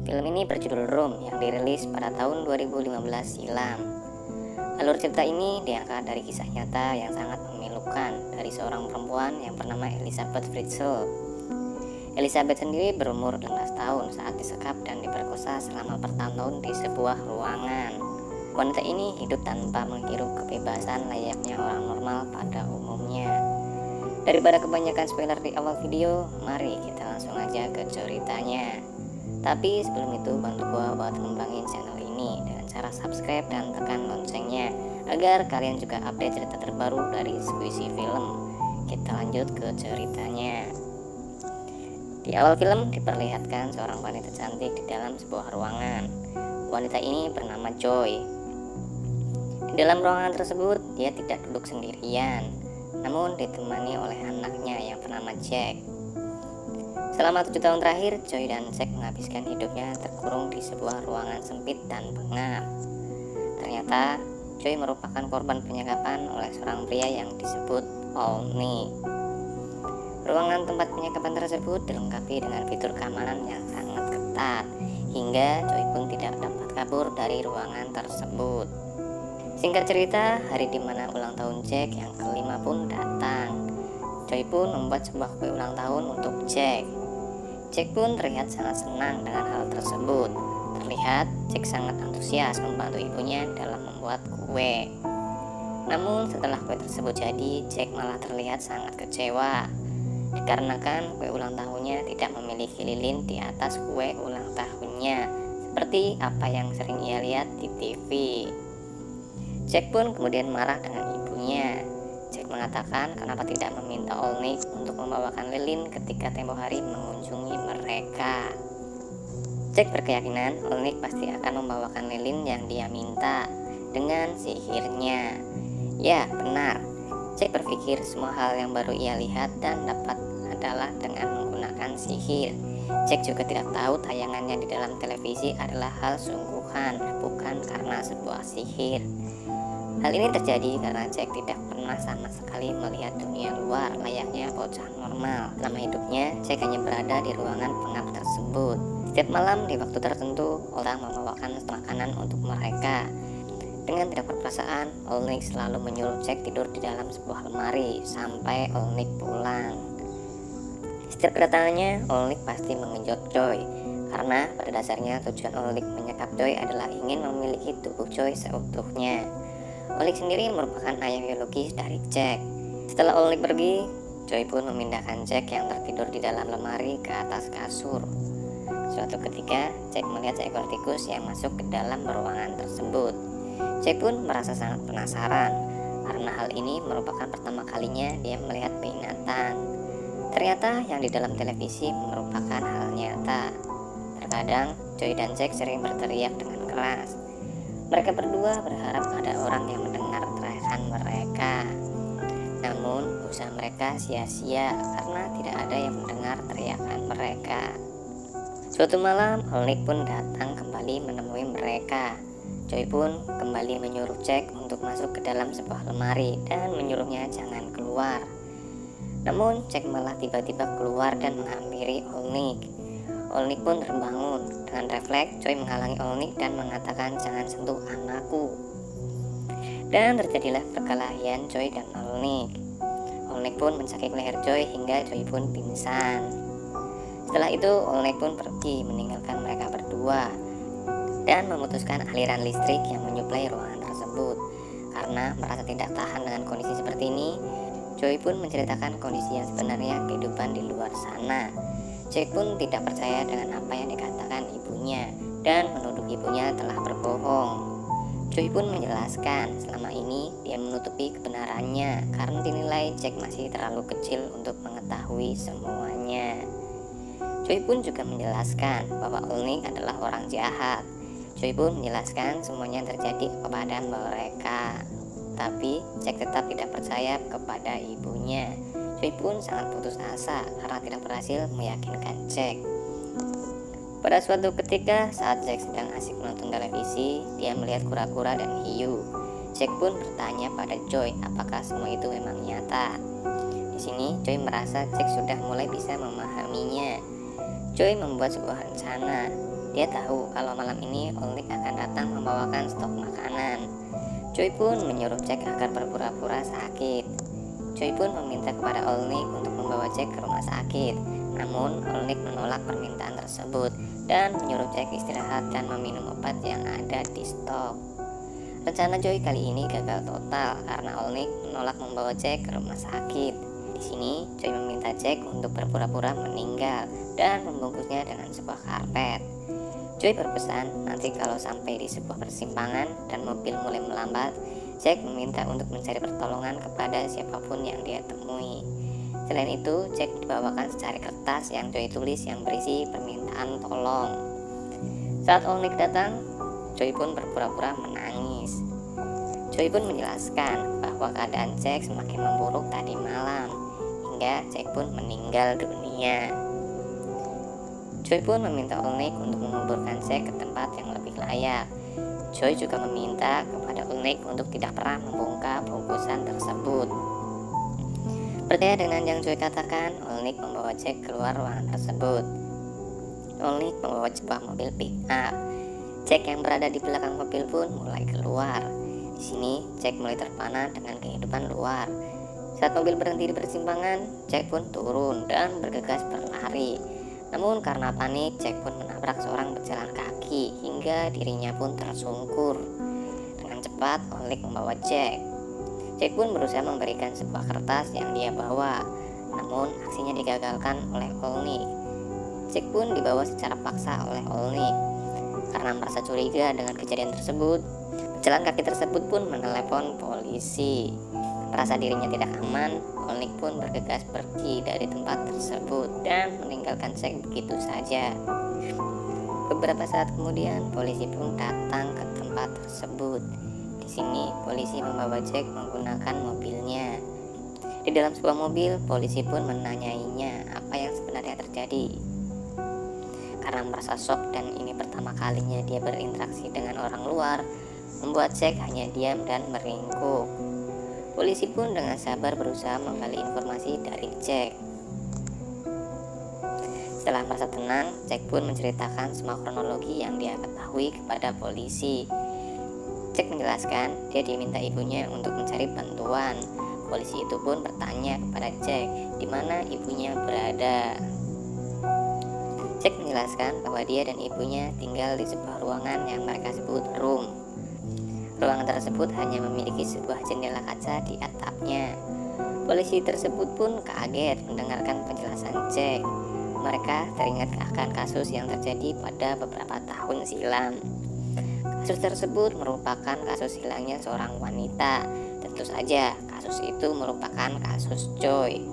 Film ini berjudul Room yang dirilis pada tahun 2015 silam. Alur cerita ini diangkat dari kisah nyata yang sangat memilukan dari seorang perempuan yang bernama Elizabeth Fritzl. Elizabeth sendiri berumur 16 tahun saat disekap dan diperkosa selama bertahun-tahun di sebuah ruangan. Wanita ini hidup tanpa menghirup kebebasan layaknya orang normal pada umumnya. Daripada kebanyakan spoiler di awal video, mari kita langsung aja ke ceritanya. Tapi sebelum itu bantu gua buat ngembangin channel ini dengan cara subscribe dan tekan loncengnya agar kalian juga update cerita terbaru dari Squishy Film. Kita lanjut ke ceritanya. Di awal film diperlihatkan seorang wanita cantik di dalam sebuah ruangan. Wanita ini bernama Joy. Di dalam ruangan tersebut dia tidak duduk sendirian, namun ditemani oleh anaknya yang bernama Jack. Selama 7 tahun terakhir, Joy dan Jack menghabiskan hidupnya terkurung di sebuah ruangan sempit dan pengap. Ternyata Joy merupakan korban penyekapan oleh seorang pria yang disebut Olnik. Ruangan tempat penyekapan tersebut dilengkapi dengan fitur keamanan yang sangat ketat, hingga Joy pun tidak dapat kabur dari ruangan tersebut. Singkat cerita, hari dimana ulang tahun Jack yang kelima pun datang. Joy pun membuat sebuah kue ulang tahun untuk Jack. Jack pun terlihat sangat senang dengan hal tersebut. Terlihat Jack sangat antusias membantu ibunya dalam membuat kue. Namun setelah kue tersebut jadi, Jack malah terlihat sangat kecewa dikarenakan kue ulang tahunnya tidak memiliki lilin di atas kue ulang tahunnya, seperti apa yang sering ia lihat di TV. Jack pun kemudian marah dengan ibunya. Jack mengatakan kenapa tidak meminta Olnik untuk membawakan lilin ketika tempo hari mengunjungi mereka. Jack berkeyakinan Olnik pasti akan membawakan lilin yang dia minta dengan sihirnya. Ya, benar. Jack berpikir semua hal yang baru ia lihat dan dapat adalah dengan menggunakan sihir. Jack juga tidak tahu tayangannya di dalam televisi adalah hal sungguhan, bukan karena sebuah sihir. Hal ini terjadi karena Jack tidak pernah sama sekali melihat dunia luar layaknya bocah normal. Selama hidupnya, Jack hanya berada di ruangan pengap tersebut. Setiap malam di waktu tertentu, orang membawakan makanan untuk mereka. Dengan tidak berperasaan, Olnik selalu menyuruh Jack tidur di dalam sebuah lemari sampai Olnik pulang. Setiap kedatangannya, Olnik pasti mengejut Joy, karena pada dasarnya tujuan Olnik menyekap Joy adalah ingin memiliki tubuh Joy seutuhnya. Olnik sendiri merupakan ayah biologis dari Jack. Setelah Olnik pergi, Joy pun memindahkan Jack yang tertidur di dalam lemari ke atas kasur. Suatu ketika, Jack melihat seekor tikus yang masuk ke dalam ruangan tersebut. Jack pun merasa sangat penasaran karena hal ini merupakan pertama kalinya dia melihat binatang. Ternyata yang di dalam televisi merupakan hal nyata. Terkadang Joy dan Jack sering berteriak dengan keras. Mereka berdua berharap ada orang yang mendengar teriakan mereka. Namun usaha mereka sia-sia karena tidak ada yang mendengar teriakan mereka. Suatu malam Olnik pun datang kembali menemui mereka. Joy pun kembali menyuruh Jack untuk masuk ke dalam sebuah lemari dan menyuruhnya jangan keluar. Namun Jack malah tiba-tiba keluar dan menghampiri Olnik. Olnik pun terbangun. Dengan refleks, Joy menghalangi Olnik dan mengatakan jangan sentuh anakku. Dan terjadilah perkelahian Joy dan Olnik. Olnik pun mencakik leher Joy hingga Joy pun pingsan. Setelah itu Olnik pun pergi meninggalkan mereka berdua dan memutuskan aliran listrik yang menyuplai ruangan tersebut. Karena merasa tidak tahan dengan kondisi seperti ini, Joy pun menceritakan kondisi yang sebenarnya kehidupan di luar sana. Jack pun tidak percaya dengan apa yang dikatakan ibunya dan menuduh ibunya telah berbohong. Joy pun menjelaskan selama ini dia menutupi kebenarannya karena dinilai Jack masih terlalu kecil untuk mengetahui semuanya. Joy pun juga menjelaskan bahwa Olnik adalah orang jahat. Joy pun menjelaskan semuanya terjadi kepada mereka. Tapi Jack tetap tidak percaya kepada ibunya. Joy pun sangat putus asa karena tidak berhasil meyakinkan Jack. Pada suatu ketika saat Jack sedang asik menonton televisi, dia melihat kura-kura dan hiu. Jack pun bertanya pada Joy apakah semua itu memang nyata. Di sini Joy merasa Jack sudah mulai bisa memahaminya. Joy membuat sebuah rencana. Dia tahu kalau malam ini Olnik akan datang membawakan stok makanan. Joy pun menyuruh Jack agar berpura-pura sakit. Joy pun meminta kepada Olnik untuk membawa Jack ke rumah sakit. Namun Olnik menolak permintaan tersebut dan menyuruh Jack istirahat dan meminum obat yang ada di stok. Rencana Joy kali ini gagal total karena Olnik menolak membawa Jack ke rumah sakit. Di sini Joy meminta Jack untuk berpura-pura meninggal dan membungkusnya dengan sebuah karpet. Joy berpesan nanti kalau sampai di sebuah persimpangan dan mobil mulai melambat, Jack meminta untuk mencari pertolongan kepada siapapun yang dia temui. Selain itu, Jack dibawakan secari kertas yang Joy tulis yang berisi permintaan tolong. Saat Olnik datang, Joy pun berpura-pura menangis. Joy pun menjelaskan bahwa keadaan Jack semakin memburuk tadi malam, hingga Jack pun meninggal dunia. Joy pun meminta Olnik untuk menguburkan Jack ke tempat yang lebih layak. Joy juga meminta kepada Olnik untuk tidak pernah membongkar bungkusan tersebut. Percaya dengan yang Joy katakan, Olnik membawa Jack keluar ruangan tersebut. Olnik membawa sebuah mobil pick up. Jack yang berada di belakang mobil pun mulai keluar. Di sini Jack mulai terpana dengan kehidupan luar. Saat mobil berhenti di persimpangan, Jack pun turun dan bergegas berlari. Namun karena panik, Jack pun menabrak seorang pejalan kaki hingga dirinya pun tersungkur. Dengan cepat, Olnik membawa Jack. Jack pun berusaha memberikan sebuah kertas yang dia bawa, namun aksinya digagalkan oleh Olnik. Jack pun dibawa secara paksa oleh Olnik. Karena merasa curiga dengan kejadian tersebut, pejalan kaki tersebut pun menelepon polisi. Merasa dirinya tidak aman, Olnik pun bergegas pergi dari tempat tersebut dan meninggalkan Jack begitu saja. Beberapa saat kemudian, polisi pun datang ke tempat tersebut. Di sini, polisi membawa Jack menggunakan mobilnya. Di dalam sebuah mobil, polisi pun menanyainya apa yang sebenarnya terjadi. Karena merasa shock dan ini pertama kalinya dia berinteraksi dengan orang luar, membuat Jack hanya diam dan meringkuk. Polisi pun dengan sabar berusaha menggali informasi dari Jack. Setelah merasa tenang, Jack pun menceritakan semua kronologi yang dia ketahui kepada polisi. Jack menjelaskan dia diminta ibunya untuk mencari bantuan. Polisi itu pun bertanya kepada Jack di mana ibunya berada. Jack menjelaskan bahwa dia dan ibunya tinggal di sebuah ruangan yang mereka sebut room. Ruangan tersebut hanya memiliki sebuah jendela kaca di atapnya. Polisi tersebut pun kaget mendengarkan penjelasan Jack. Mereka teringat akan kasus yang terjadi pada beberapa tahun silam. Kasus tersebut merupakan kasus hilangnya seorang wanita. Tentu saja kasus itu merupakan kasus Joy.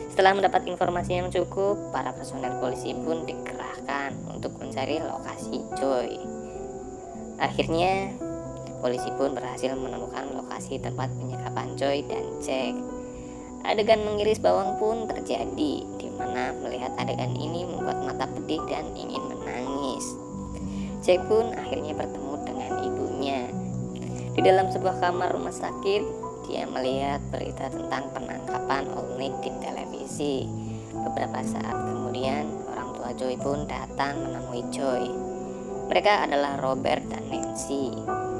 Setelah mendapat informasi yang cukup, para personel polisi pun dikerahkan untuk mencari lokasi Joy. Akhirnya, polisi pun berhasil menemukan lokasi tempat penyekapan Joy dan Jack. Adegan mengiris bawang pun terjadi, di mana melihat adegan ini membuat mata pedih dan ingin menangis. Jack pun akhirnya bertemu dengan ibunya. Di dalam sebuah kamar rumah sakit, dia melihat berita tentang penangkapan Olnik di televisi. Beberapa saat kemudian, orang tua Joy pun datang menemui Joy. Mereka adalah Robert dan Nancy.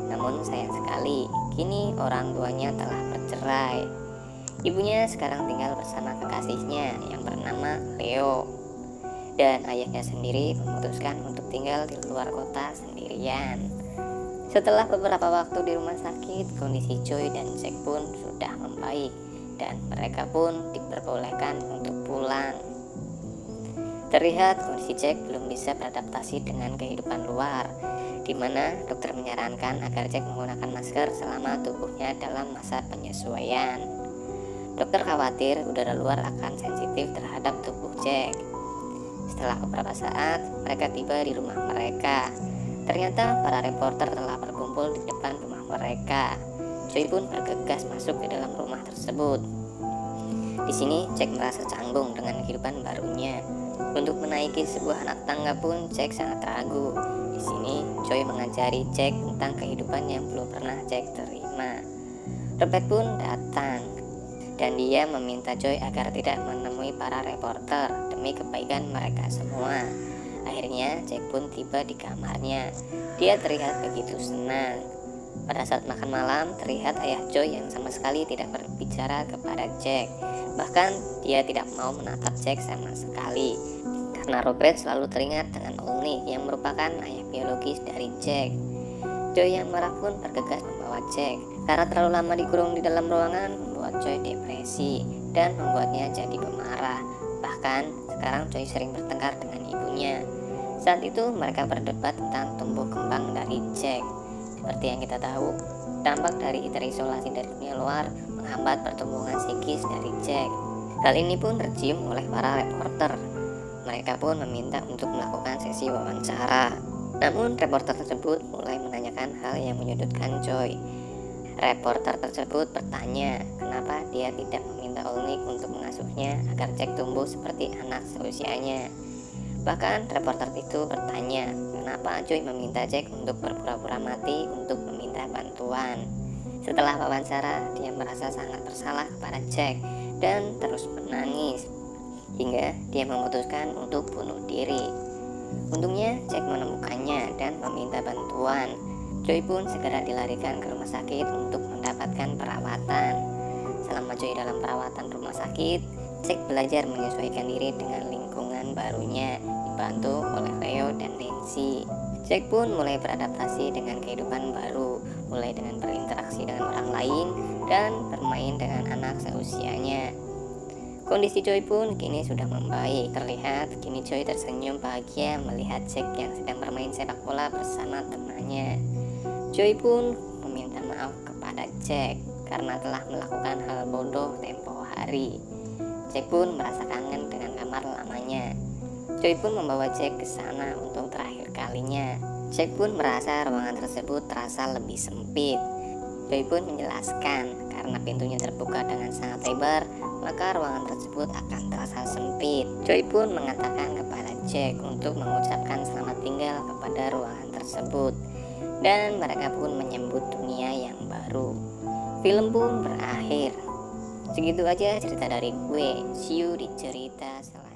Namun sayang sekali, kini orang tuanya telah bercerai. Ibunya sekarang tinggal bersama kekasihnya yang bernama Leo. Dan ayahnya sendiri memutuskan untuk tinggal di luar kota sendirian. Setelah beberapa waktu di rumah sakit, kondisi Joy dan Jack pun sudah membaik dan mereka pun diperbolehkan untuk pulang. Terlihat kondisi Jack belum bisa beradaptasi dengan kehidupan luar, di mana dokter menyarankan agar Jack menggunakan masker selama tubuhnya dalam masa penyesuaian. Dokter khawatir udara luar akan sensitif terhadap tubuh Jack. Setelah beberapa saat, mereka tiba di rumah mereka. Ternyata para reporter telah berkumpul di depan rumah mereka. Joy pun bergegas masuk ke dalam rumah tersebut. Di sini Jack merasa canggung dengan kehidupan barunya. Untuk menaiki sebuah anak tangga pun Jack sangat ragu. Di sini Joy mengajari Jack tentang kehidupan yang belum pernah Jack terima. Robert pun datang. dan dia meminta Joy agar tidak menemui para reporter demi kebaikan mereka semua. Akhirnya Jack pun tiba di kamarnya. Dia terlihat begitu senang. Pada saat makan malam, terlihat ayah Joy yang sama sekali tidak berbicara kepada Jack. Bahkan dia tidak mau menatap Jack sama sekali, karena Robert selalu teringat dengan Olney yang merupakan ayah biologis dari Jack. Joy yang marah pun bergegas membawa Jack, karena terlalu lama dikurung di dalam ruangan membuat Joy depresi dan membuatnya jadi pemarah. Bahkan sekarang Joy sering bertengkar dengan ibunya. Saat itu mereka berdebat tentang tumbuh kembang dari Jack. Seperti yang kita tahu, dampak dari terisolasi dari dunia luar menghambat pertumbuhan psikis dari Jack. Hal ini pun tercium oleh para reporter. Mereka pun meminta untuk melakukan sesi wawancara. Namun reporter tersebut mulai menanyakan hal yang menyudutkan Joy. Reporter tersebut bertanya kenapa dia tidak meminta Olney untuk mengasuhnya agar Jack tumbuh seperti anak seusianya. Bahkan reporter itu bertanya kenapa Joy meminta Jack untuk berpura-pura mati untuk meminta bantuan. Setelah wawancara, dia merasa sangat bersalah kepada Jack dan terus menangis hingga dia memutuskan untuk bunuh diri. Untungnya Jack menemukannya dan meminta bantuan. Joy pun segera dilarikan ke rumah sakit untuk mendapatkan perawatan. Selama Joy dalam perawatan rumah sakit, Jack belajar menyesuaikan diri dengan lingkungan barunya, dibantu oleh Leo dan Nancy. Jack pun mulai beradaptasi dengan kehidupan baru, mulai dengan berinteraksi dengan orang lain dan bermain dengan anak seusianya. Kondisi Joy pun kini sudah membaik. Terlihat kini Joy tersenyum bahagia melihat Jack yang sedang bermain sepak bola bersama temannya. Joy pun meminta maaf kepada Jack karena telah melakukan hal bodoh tempo hari. Jack pun merasa kangen dengan kamar lamanya. Joy pun membawa Jack ke sana untuk terakhir kalinya. Jack pun merasa ruangan tersebut terasa lebih sempit. Joy pun menjelaskan karena pintunya terbuka dengan sangat lebar, maka ruangan tersebut akan terasa sempit. Joy pun mengatakan kepada Jack untuk mengucapkan selamat tinggal kepada ruangan tersebut, dan mereka pun menyambut dunia yang baru. Film pun berakhir. Segitu aja cerita dari gue. See you di cerita selanjutnya.